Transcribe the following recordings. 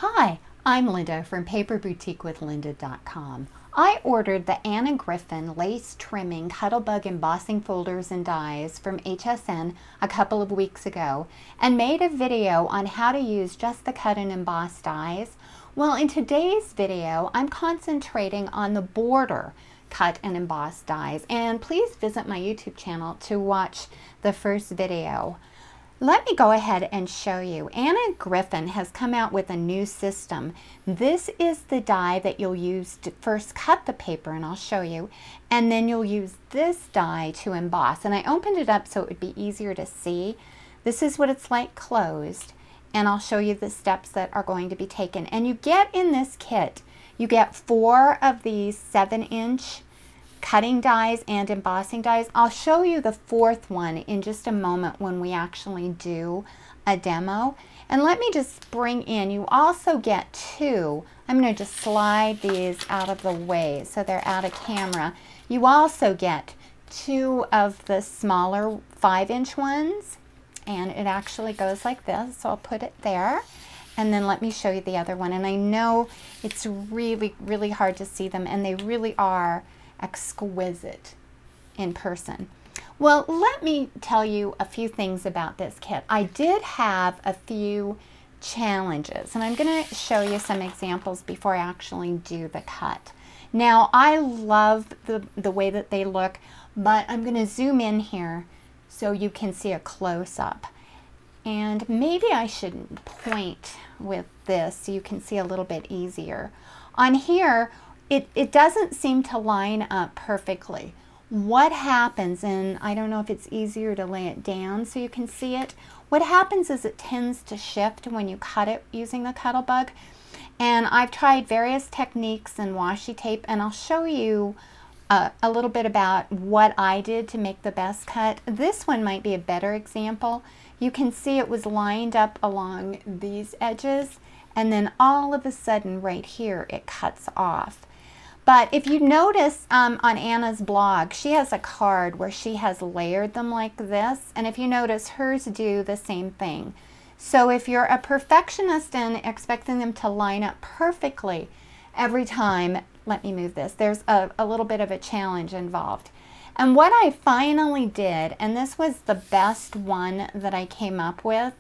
Hi, I'm Linda from paperboutiquewithlinda.com. I ordered the Griffin lace trimming Cuttlebug embossing folders and dies from HSN a couple of weeks ago and made a video on how to use just the cut and emboss dies. Well, in today's video, I'm concentrating on the border cut and emboss dies, and please visit my YouTube channel to watch the first video. Let me go ahead and show you. Griffin has come out with a new system. This is the die that you'll use to first cut the paper, and I'll show you, and then you'll use this die to emboss. And I opened it up so it would be easier to see. This is what it's like closed, and I'll show you the steps that are going to be taken. And you get in this kit, you get 4 of these 7-inch cutting dies and embossing dies. I'll show you the 4th one in just a moment when we actually do a demo. And let me just bring in, you also get 2. I'm going to just slide these out of the way so they're out of camera. You also get 2 of the smaller 5-inch ones, and it actually goes like this, so I'll put it there. And then let me show you the other one. And I know it's really, really hard to see them, and they really are exquisite in person. Well, let me tell you a few things about this kit. I did have a few challenges, and I'm going to show you some examples before I actually do the cut. Now, I love the way that they look, but I'm going to zoom in here so you can see a close-up. And maybe I should point with this so you can see a little bit easier. On here, it doesn't seem to line up perfectly. What happens, and I don't know if it's easier to lay it down so you can see it, what happens is it tends to shift when you cut it using the Cuttlebug. And I've tried various techniques and washi tape, and I'll show you a little bit about what I did to make the best cut. This one might be a better example. You can see it was lined up along these edges, and then all of a sudden right here it cuts off. But if you notice on Anna's blog, she has a card where she has layered them like this, and if you notice, hers do the same thing. So if you're a perfectionist and expecting them to line up perfectly every time, let me move this, there's a little bit of a challenge involved. And what I finally did, and this was the best one that I came up with,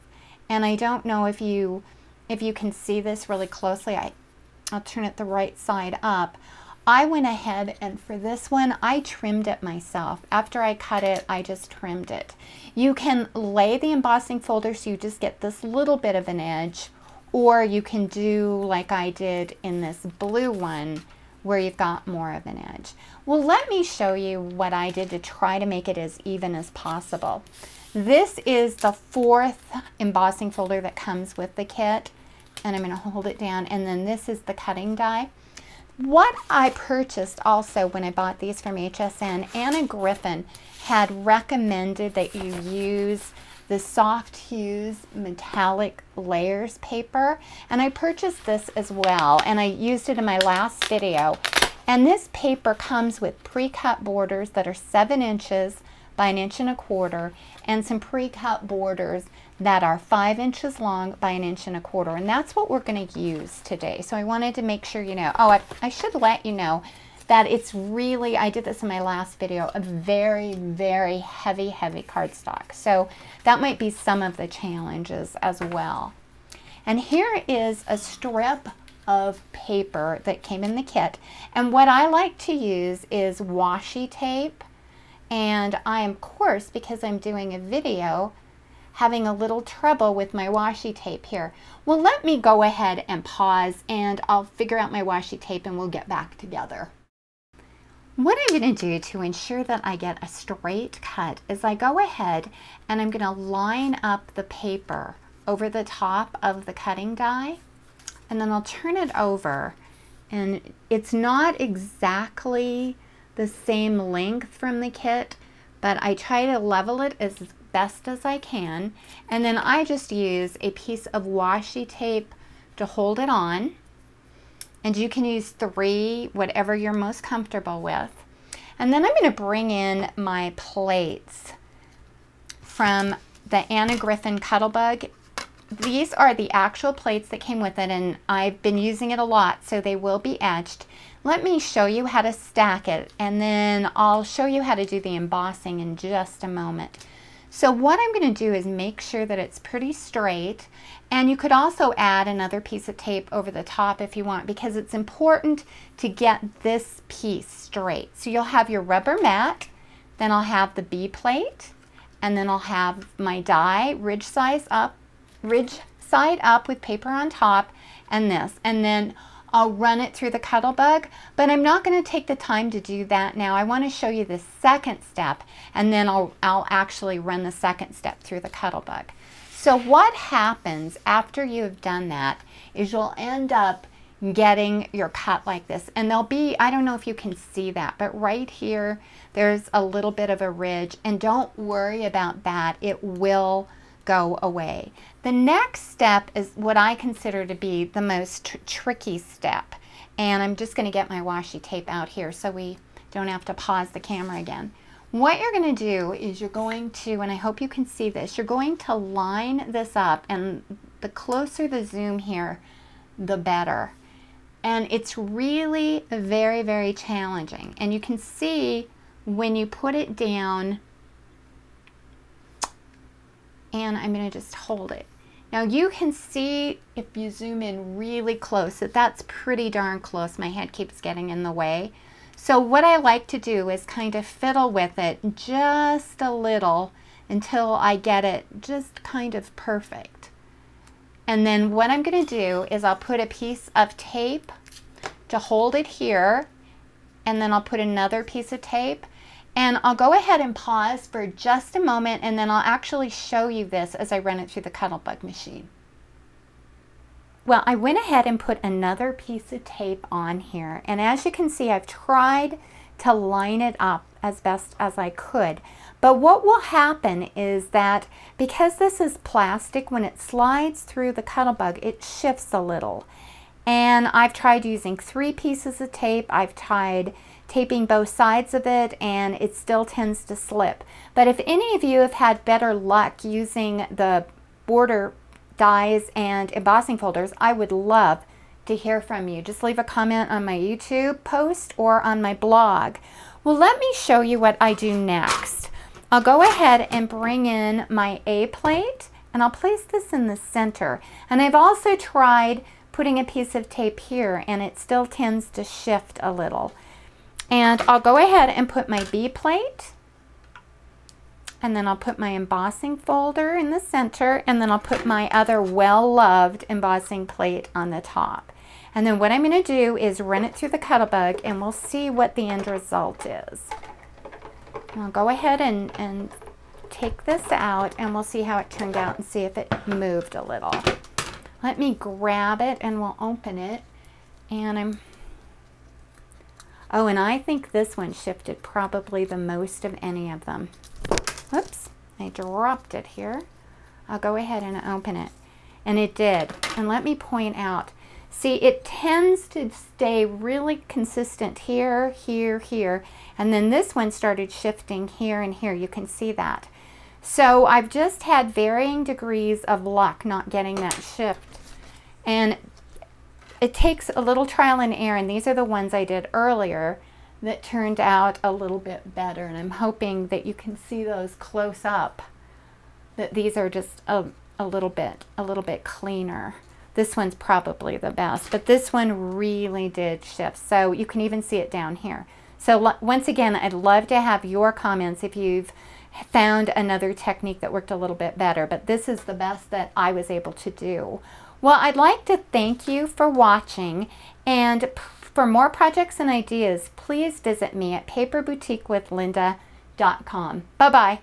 and I don't know if you can see this really closely, I'll turn it the right side up. I went ahead and for this one, I trimmed it myself. After I cut it, I just trimmed it. You can lay the embossing folder so you just get this little bit of an edge, or you can do like I did in this blue one where you've got more of an edge. Well, let me show you what I did to try to make it as even as possible. This is the 4th embossing folder that comes with the kit, and I'm going to hold it down, and then this is the cutting die. What I purchased also when I bought these from HSN, Griffin had recommended that you use the Soft Hues Metallic Layers paper, and I purchased this as well, and I used it in my last video. And this paper comes with pre-cut borders that are 7 inches by 1.25 inches, and some pre-cut borders that are 5 inches long by 1.25 inches, and that's what we're going to use today. So I wanted to make sure you know. Oh, I should let you know that it's really, I did this in my last video, a very, very heavy cardstock. So that might be some of the challenges as well. And here is a strip of paper that came in the kit. And what I like to use is washi tape. And I am, of course, because I'm doing a video, having a little trouble with my washi tape here. Well, let me go ahead and pause, and I'll figure out my washi tape and we'll get back together. What I'm going to do to ensure that I get a straight cut is I go ahead and I'm going to line up the paper over the top of the cutting die, and then I'll turn it over, and it's not exactly the same length from the kit, but I try to level it as best as I can, and then I just use a piece of washi tape to hold it on, and you can use 3, whatever you're most comfortable with. And then I'm going to bring in my plates from the Griffin Cuttlebug these are the actual plates that came with it, and I've been using it a lot, so they will be etched. Let me show you how to stack it, and then I'll show you how to do the embossing in just a moment. So what I'm going to do is make sure that it's pretty straight, and you could also add another piece of tape over the top if you want, because it's important to get this piece straight. So you'll have your rubber mat, then I'll have the B plate, and then I'll have my die ridge side up with paper on top, and this, and then I'll run it through the Cuttlebug, but I'm not going to take the time to do that now. I want to show you the second step, and then I'll actually run the second step through the Cuttlebug. So what happens after you've done that is you'll end up getting your cut like this, and there'll be, I don't know if you can see that, but right here there's a little bit of a ridge, and don't worry about that, it will go away. The next step is what I consider to be the most tricky step, and I'm just going to get my washi tape out here so we don't have to pause the camera again. What you're going to do is you're going to, and I hope you can see this, you're going to line this up, and the closer the zoom here, the better. And it's really very, very challenging, and you can see when you put it down, and I'm going to just hold it. Now you can see if you zoom in really close that that's pretty darn close. My head keeps getting in the way. So what I like to do is kind of fiddle with it just a little until I get it just kind of perfect. And then what I'm going to do is I'll put a piece of tape to hold it here, and then I'll put another piece of tape. And I'll go ahead and pause for just a moment, and then I'll actually show you this as I run it through the Cuttlebug machine. Well, I went ahead and put another piece of tape on here, and as you can see, I've tried to line it up as best as I could. But what will happen is that because this is plastic, when it slides through the Cuttlebug, it shifts a little. And I've tried using 3 pieces of tape. I've tried taping both sides of it, and it still tends to slip. But if any of you have had better luck using the border dies and embossing folders, I would love to hear from you. Just leave a comment on my YouTube post or on my blog. Well, let me show you what I do next. I'll go ahead and bring in my A plate, and I'll place this in the center. And I've also tried putting a piece of tape here, and it still tends to shift a little. And I'll go ahead and put my B plate, and then I'll put my embossing folder in the center, and then I'll put my other well-loved embossing plate on the top. And then what I'm going to do is run it through the Cuttlebug, and we'll see what the end result is. And I'll go ahead and take this out, and we'll see how it turned out and see if it moved a little. Let me grab it, and we'll open it. And oh, and I think this one shifted probably the most of any of them. Whoops, I dropped it here. I'll go ahead and open it. And it did. And let me point out, see, it tends to stay really consistent here, here, here. And then this one started shifting here and here. You can see that. So I've just had varying degrees of luck not getting that shift. And it takes a little trial and error, and these are the ones I did earlier that turned out a little bit better, and I'm hoping that you can see those close up, that these are just a little bit cleaner. This one's probably the best, but this one really did shift, so you can even see it down here. So once again, I'd love to have your comments if you've found another technique that worked a little bit better, but this is the best that I was able to do. Well, I'd like to thank you for watching, and for more projects and ideas, please visit me at paperboutiquewithlynda.com. Bye-bye.